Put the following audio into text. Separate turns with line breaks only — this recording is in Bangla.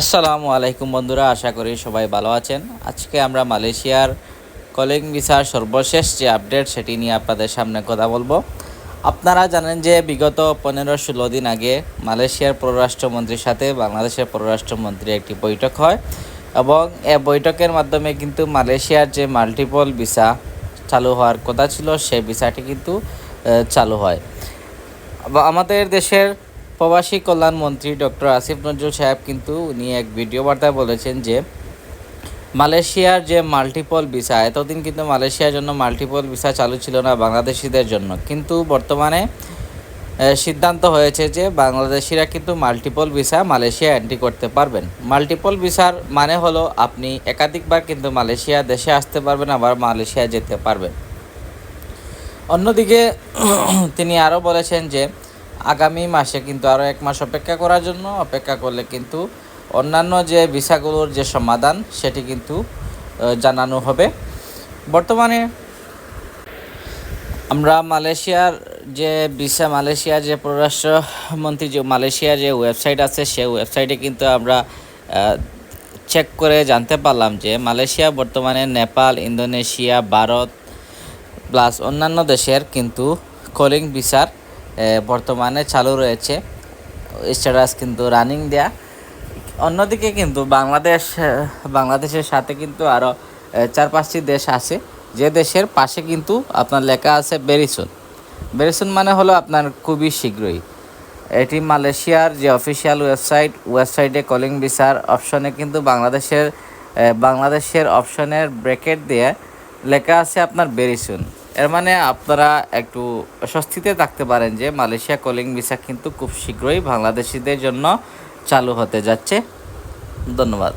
আসসালামু আলাইকুম বন্ধুরা, আশা করি সবাই ভালো আছেন। আজকে আমরা মালয়েশিয়ার কলিং ভিসার সর্বশেষ যে আপডেট সেটি নিয়ে আপনাদের সামনে কথা বলবো। আপনারা জানেন যে বিগত 15-16 দিন আগে মালয়েশিয়ার পররাষ্ট্রমন্ত্রীর সাথে বাংলাদেশের পররাষ্ট্রমন্ত্রীর একটি বৈঠক হয় এবং এই বৈঠকের মাধ্যমে কিন্তু মালয়েশিয়ার যে মাল্টিপল ভিসা চালু হওয়ার কথা ছিল সেই ভিসাটি কিন্তু চালু হয়। আমাদের দেশের প্রবাসী কল্যাণ মন্ত্রী ডক্টর আসিফ নজরুল সাহেব কিন্তু উনি এক ভিডিও বার্তায় বলেছেন যে মালয়েশিয়ার যে মাল্টিপল ভিসা, এতদিন কিন্তু মালয়েশিয়ার জন্য মাল্টিপল ভিসা চালু ছিল না বাংলাদেশিদের জন্য, কিন্তু বর্তমানে সিদ্ধান্ত হয়েছে যে বাংলাদেশিরা কিন্তু মাল্টিপল ভিসা মালয়েশিয়া এন্ট্রি করতে পারবেন। মাল্টিপল ভিসার মানে হলো আপনি একাধিকবার কিন্তু মালয়েশিয়া দেশে আসতে পারবেন, আবার মালয়েশিয়া যেতে পারবেন। অন্যদিকে তিনি আরও বলেছেন যে আগামী মাসে কিন্তু আরও 1 মাস অপেক্ষা করলে কিন্তু অন্যান্য যে ভিসাগুলোর যে সমাধান সেটি কিন্তু জানানো হবে। বর্তমানে আমরা মালয়েশিয়ার যে মালয়েশিয়ার যে পররাষ্ট্রমন্ত্রী যে মালয়েশিয়ার যে ওয়েবসাইট আছে সেই ওয়েবসাইটে কিন্তু আমরা চেক করে জানতে পারলাম যে মালয়েশিয়া বর্তমানে নেপাল, ইন্দোনেশিয়া, ভারত প্লাস অন্যান্য দেশের কিন্তু কলিং ভিসার বর্তমানে চালু রয়েছে, স্ট্যাটাস কিন্তু রানিং দেয়া। অন্যদিকে কিন্তু বাংলাদেশের সাথে কিন্তু আরও 4-5টি দেশ আছে, যে দেশের পাশে কিন্তু আপনার লেখা আছে বেরিসুন মানে হলো আপনার খুবই শীঘ্রই। এটি মালয়েশিয়ার যে অফিসিয়াল ওয়েবসাইটে কলিং ভিসার অপশনে কিন্তু বাংলাদেশের অপশনের ব্র্যাকেট দিয়ে লেখা আছে আপনার বেরিসুন। এর মানে আপনারা একটু স্বস্তিতে থাকতে পারেন যে মালয়েশিয়া কলিং ভিসা কিন্তু খুব শীঘ্রই বাংলাদেশিদের জন্য চালু হতে যাচ্ছে। ধন্যবাদ।